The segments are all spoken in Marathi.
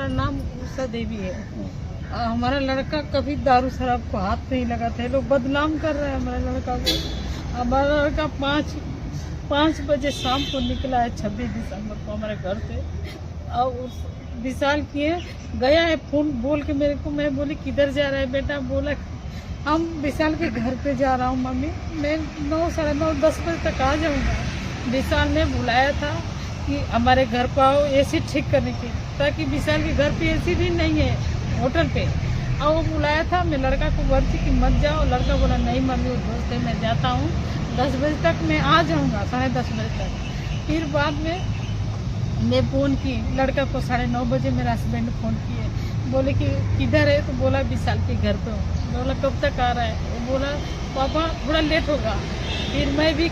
हमारा नाम उषा देवी है। हमारा लड़का कभी दारू शराब को हाथ नहीं लगाता है। लोग बदनाम कर रहे हैं हमारे लड़का को। हमारा लड़का 5 बजे शाम को निकला है 26 दिसंबर को हमारे घर से। और उस विशाल किए गया है, फोन बोल के मेरे को। मैं बोली किधर जा रहा है बेटा? बोला हम विशाल के घर पे जा रहा हूँ मम्मी, मैं 9, साढ़े 9, 10 बजे तक आ जाऊँगा। विशाल ने बुलाया था कि हमारे घर को आओ एसी ठीक करने की, ताकि विशाल के घर पे एसी भी नहीं है होटल पे। और वो बुलाया था, मैं लड़का को बोलती कि मत जाओ। लड़का बोला नहीं मम्मी वो दोस्त है, मैं जाता हूँ, 10 बजे तक मैं आ जाऊँगा, 10:30 बजे तक। फिर बाद में मैं फ़ोन की लड़का को, 9:30 बजे मेरा हस्बैंड फ़ोन किए, बोले कि किधर है? तो बोला विशाल के घर पे हूँ। बोला कब तक आ रहा है? वो बोला पापा थोड़ा लेट होगा। फिर मैं भी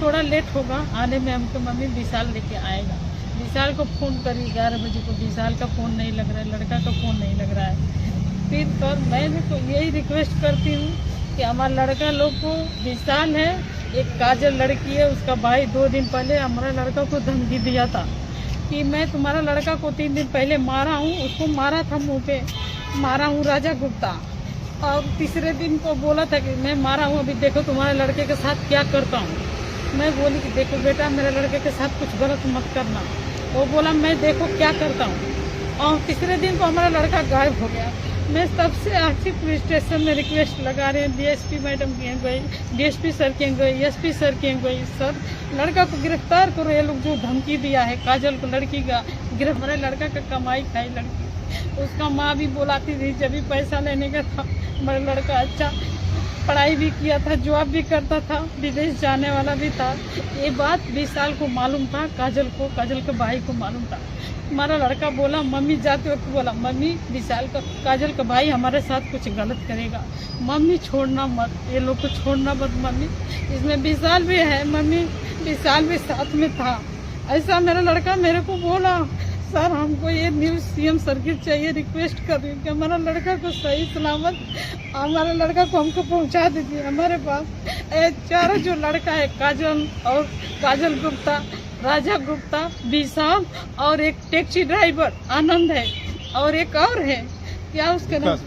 थोड़ा लेट होगा आने में, हमको मम्मी विशाल लेके आएगा। विशाल को फ़ोन करी 11 बजे को, विशाल का फ़ोन नहीं लग रहा है, लड़का का फ़ोन नहीं लग रहा है। फिर पर मैं भी तो यही रिक्वेस्ट करती हूँ कि हमारा लड़का लोग को, विशाल है, एक काजल लड़की है, उसका भाई 2 दिन पहले हमारा लड़का को धमकी दिया था कि मैं तुम्हारा लड़का को 3 दिन पहले मारा हूँ, उसको मारा था मुँह पे, मारा हूँ राजा गुप्ता। और तीसरे दिन को बोला था कि मैं मारा हूँ, अभी देखो तुम्हारे लड़के के साथ क्या करता हूँ। मैं बोली कि देखो बेटा मेरे लड़के के साथ कुछ गलत मत करना। वो बोला मैं देखो क्या करता हूँ। और तीसरे दिन को हमारा लड़का गायब हो गया। मैं सबसे आखिर पुलिस स्टेशन में रिक्वेस्ट लगा रही हूँ, डीएसपी मैडम के गई, डीएसपी सर के गई, एसपी सर के गई, सर लड़का को गिरफ्तार करो। ये लोग जो धमकी दिया है काजल को, लड़की का हमारे लड़का का कमाई खाई लड़की, उसका माँ भी बुलाती थी जब भी पैसा लेने का था। हमारा लड़का अच्छा पढ़ाई भी किया था, जॉब भी करता था, विदेश जाने वाला भी था। ये बात विशाल को मालूम था, काजल के भाई को मालूम था। हमारा लड़का बोला, मम्मी जाते वक्त बोला, मम्मी विशाल का, काजल का भाई हमारे साथ कुछ गलत करेगा, मम्मी छोड़ना मत, ये लोग को छोड़ना मत मम्मी। इसमें विशाल भी है मम्मी, विशाल भी साथ में था। ऐसा मेरा लड़का मेरे को बोला। सर हमको ये न्यूज़ सीएम सर की चाहिए, रिक्वेस्ट कर रही हूँ कि हमारा लड़का को सही सलामत, हमारे लड़का को हमको पहुँचा दीजिए हमारे पास। चारों जो लड़का है, काजल गुप्ता, राजा गुप्ता, विशाल और एक टैक्सी ड्राइवर आनंद है, और एक और है, क्या उसका नाम?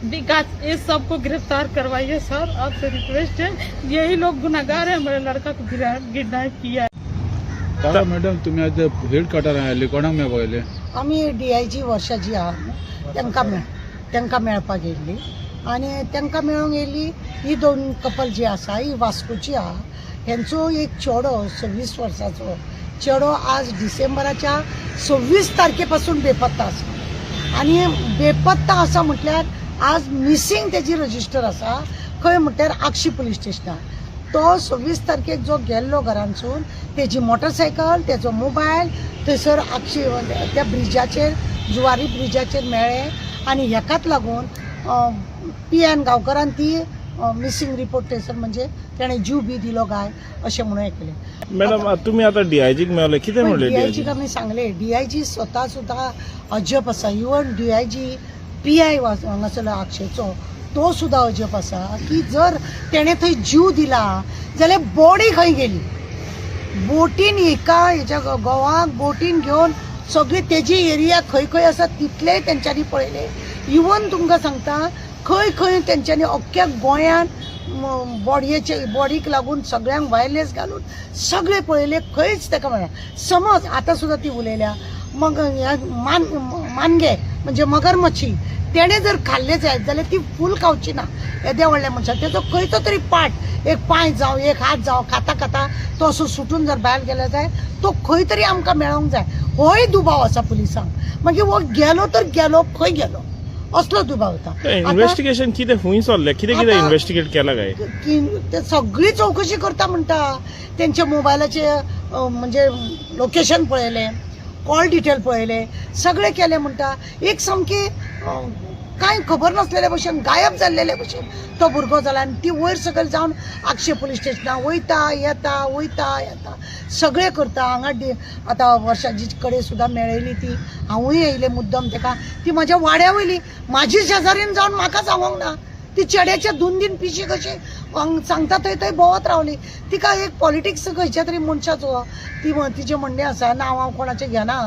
विकास। ये सबको गिरफ्तार करवाइए सर, आपसे रिक्वेस्ट है। यही लोग गुनाहगार है, हमारे लड़का को किडनैप किया है। मॅडम तुम्ही आज हेड कटार आयले, कोणाक मेळपाक आयले? आमी DIG वर्षाची आहा, तांकां मेळपाक येयल्ली, आनी तांकां मेळोंक येयल्ली ही 2 कपल जी आसा ही वास्कोची आहा। हेंचो एक चेडो 26 वर्साचो चेडो आज डिसेंबराच्या 26 तारखेपासून बेपत्ता आसा। आनी बेपत्ता आसा म्हटल्यार आज मिसींग तेजी रजिस्टर आसा खंय म्हटल्यार आक्षी पुलीस स्टेशनार। तो 26 तारखेक जो गेल्लो घरांसून, तेजी मोटरसायकल, तेजो मोबायल थंयसर आक्षी त्या ब्रिजाचेर, जुवारी ब्रिजाचेर मेळ्ळे। आनी हेकाच लागून PN गांवकरान ती मिसींग रिपोर्ट थंयसर, म्हणजे ताणें जीव बी दिलो काय अशें म्हणून हे केलें। मॅडम तुम्ही आता DIGक मेळले, कितें म्हणले? DIGक आमी सांगले, DIG स्वता सुद्दां अजब आसा। इवन DIG PI हांगासरलो आक्षेचो तो सुद्दां अजब आसा की जर तेणें थंय जीव दिला जाल्यार बॉडी खंय गेली? बोटीन हेच्या गोवाक बोटीन घेवन सगळी तेजी एरिया खंय खंय आसा तितलेय तेंच्यांनी पळयले। इवन तुमकां सांगता खंय खंय तेंच्यांनी अख्ख्या गोंयान बॉडीक लागून सगळ्यांक वायरलेस घालून सगळे पळयले, खंयच ताका मेळना। समज आतां सुद्दां ती उलयल्या मग मानगे म्हणजे मगरमच्छी, तेणे जर खाल्ले जायत जाल्यार ती फूल खावची ना येद्या व्हडल्या मनशाक। तेजो खंयचो तरी पार्ट, एक पांय जावं, एक हात जावं, खाता तो असो सुटून जर भायर गेलो जाय तो खंय तरी आमकां मेळोंक जाय। होय दुबाव आसा पुलिसांक। मागीर हो गेलो तर गेलो, खंय गेलो असलो दुबाव येता। इन्व्हेस्टिगेशन कितें हुंय चल्लें, कितें इन्व्हेस्टिगेट केला काय? ते सगळी चौकशी करता म्हणटा, तेंचे मोबायलाचे म्हणजे लोकेशन पळयले, कॉल डिटेल पळयले, सगळे केले म्हणटा। एक सामकी कांय खबर नासलेले भशेन, गायब जाल्लेले भशेन तो भुरगो जाला। आनी ती वयर सकयल जावन आक्षे पुलीस स्टेशनार वयता येता सगळे करता। हांगा आतां वर्षाजी कडेन सुद्दां मेळयली ती, हांवूय येयले मुद्दम ताका। ती म्हाज्या वाड्या वयली, म्हाजी शेजारीन जावन म्हाका सांगोंक ना। ती चेड्याच्या 2 दिन पिशी कशी सांगता थंय भोंवत रावली तिका एक पॉलिटिक्स खंयच्या तरी मनशाचो तिचें म्हणणें आसा नांव हांव कोणाचें घेना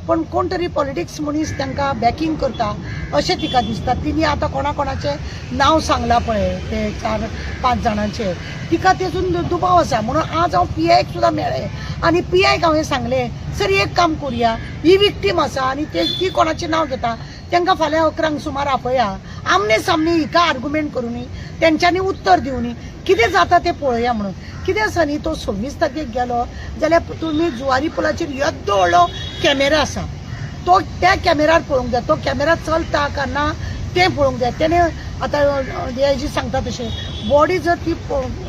पण कोण तरी पॉलिटिक्स मनीस तांकां बॅकींग करता अशें तिका दिसता तिणी आतां कोणाचें नांव सांगलां पळय ते 4-5 जाणांचें तिका तेतून दुबाव आसा म्हणून आज हांव PIक सुद्दां मेळ्ळें आनी PIक हांवें सांगलें सर एक काम करुया ही विक्टीम आसा आनी ती कोणाचें नांव घेता तांकां फाल्यां 11 सुमार आपया आमने सामने हिका आर्ग्युमेंट करूनी तेंच्यांनी उत्तर दिवनी कितें जाता तें पळोवया म्हणून कितें आसा न्ही तो 26 तारखेक गेलो जाल्यार तुमी जुवारी पुलाचेर येद्दो व्हडलो कॅमेरा आसा तो त्या कॅमेरार पळोवंक जाय तो कॅमेरा चलता काय ना तें पळोवंक जाय तेणे आतां DIG सांगता तशें बॉडी जर ती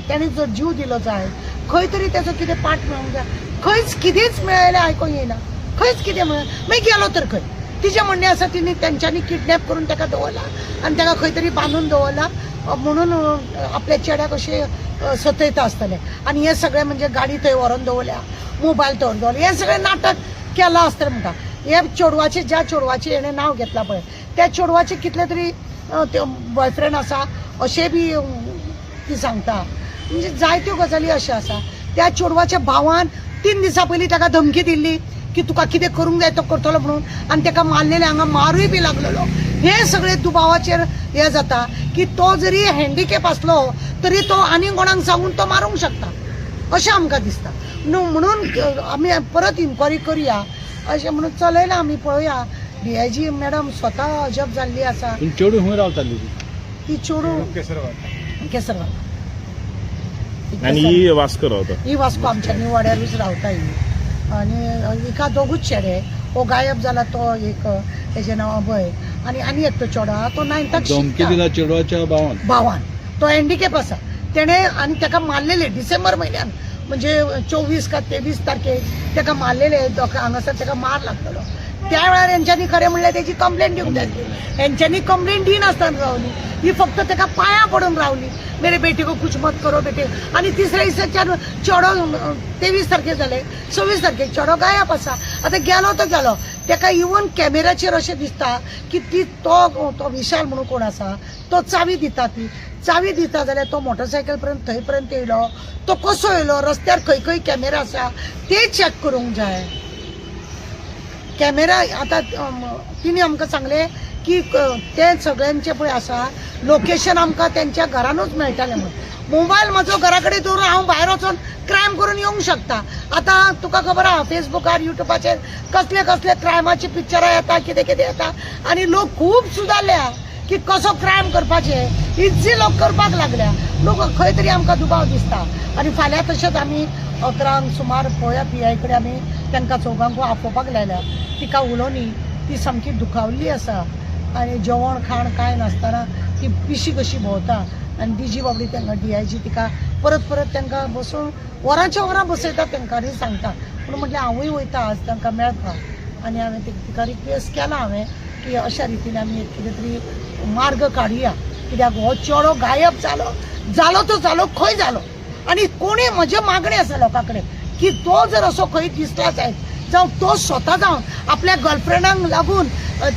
तेणे जर जीव दिलो जाय खंय तरी तेजो कितें पाठ मेळोंक जाय खंयच कितेंच मेळयलें आयकूंक येना खंयच कितें मागीर गेलो तर खंय तिचें म्हणणें आसा तिणी तेंच्यांनी किडनॅप करून ताका दवरला आनी ताका खंय तरी बांदून दवरला म्हणून आपल्या चेड्याक अशें सतयता आसतलें आनी हें सगळें म्हणजे गाडी थंय व्हरोन दवरल्या मोबायल थंय दवरले हें सगळें नाटक केलां आसतलें म्हणटा हे चेडवाचें ज्या चेडवाचें हेणें नांव घेतलां पळय त्या चेडवाचें कितले तरी बॉयफ्रेंड आसा अशें बी ती सांगता म्हणजे जायत्यो गजाली अश्यो आसा त्या चेडवाच्या भावान 3 दिसां पयलीं ताका धमकी दिल्ली की तुका कितें करूंक जाय तो करतलो म्हणून आनी ताका मारलेले हांगा मारूय बी लागलेलो हे सगळे दुबावाचेर हे जाता की तो जरी हँडिकॅप आसलो तरी तो आनी कोणाक सांगून तो मारूंक शकता अशें आमकां दिसता म्हणून आमी परत इन्क्वायरी करया अशें म्हणून चलयलां आमी पळोवया DIG मॅडम स्वता अजब जाल्ली आसा चेडू खंय रावताली ती चेडू केसरवाल आणि ही वास्को रावता ही वास्को आमच्या निवाड्यारूच रावता ही आनी हिका दोगूच चेडे हो गायब जाला तो एक तेजें नांव अभय आनी एकटो चेडो आहा तो 9थाक धमकी दिला चेडवाच्या भावान तो हँडिकॅप आसा तेणे आनी ताका मारलेले डिसेंबर म्हयन्यान म्हणजे 24 का 23 तारखेक ताका मारलेले हांगासर ताका मार लागलेलो त्या वेळार हेंच्यांनी खरें म्हणल्यार तेजी कंप्लेंट दिवंक जाय हेंच्यांनी कंप्लेंट दिनासतना रावली ही फक्त ताका पांयां पडून रावली मेरे बेटे को कुछ मत करो बेटे आनी तिसऱ्या दिसाच्यान चेडो 23 तारखेक जाले 26 तारखेक चेडो गायब आसा आतां गेलो तो गेलो ताका इवन कॅमेराचेर अशें दिसता की ती तो विशाल म्हणून कोण आसा तो चावी दिता जाल्यार तो मोटरसायकल पर्यंत थंय पर्यंत येयलो तो कसो येयलो रस्त्यार खंय खंय कॅमेरा आसा ते चॅक करूंक जाय कॅमेरा आतां तिणी आमकां सांगलें की ते सगळ्यांचे पळय आसा लोकेशन आमकां तेंच्या घरानूच मेळटालें म्हणून मोबायल म्हजो घरा कडेन दवरून हांव भायर वचून क्रायम करून येवंक शकता आतां तुका खबर आहा फेसबुकार युट्यूबाचेर कसले कसले क्रायमाची पिक्चरां येता कितें कितें येता आनी लोक खूब सुदारल्या की कसो क्रायम करपाचे इझी लोक करपाक लागल्या लोक खंय तरी आमकां दुबाव दिसता आनी फाल्यां तशेंच आमी 11 सुमार पळोवया PI कडेन आमी तांकां चौगांकू आपोवपाक लायल्या तिका उलोवनी ती सामकी दुखावल्ली आसा आनी जेवण खाण कांय नासतना ती पिशी कशी भोंवता आनी DG बाबडी तांकां DIG तिका परत तांकां बसून वरांच्या वरां बसयता तांकां आनी सांगता पूण म्हटलें हांवूय वयता आज तांकां मेळपाक आनी हांवें तिका रिक्वेस्ट केला हांवें की अशा रितीन आमी एक कितें तरी मार्ग काडुया कित्याक हो चेडो गायब जालो तो जालो खंय जालो आनी कोणी म्हजे मागणी आसा लोकां कडेन की तो जर असो खंय दिसला जायत जावं तो स्वता जावन आपल्या गर्लफ्रेंडाक लागून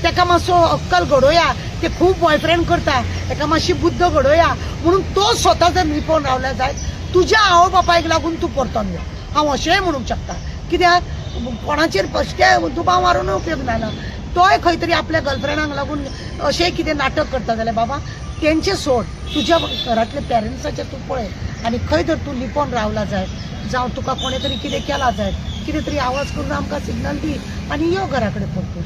ताका मातसो अक्कल घडोवया ते खूब बॉयफ्रेंड करता ताका मातशी बुद्ध घडोवया म्हणून तो स्वता जर लिपोवन रावल्या जायत तुज्या आवय बापायक लागून तूं परतून यो हांव अशेंय म्हणूंक शकता कित्याक कोणाचेर फश्टे दुबाव मारून उपयोग ना तोय खंय तरी आपल्या गर्लफ्रेंडाक लागून अशें कितें नाटक करता जाल्यार बाबा तेंचे सोड तुज्या घरांतल्या पेरंट्साचें तूं पळय आनी खंय तर तूं लिपोवन रावला जाय जावं तुका कोणे तरी कितें केला जाय कितें तरी आवाज करून आमकां सिग्नल दी आनी यो घरा कडेन परतून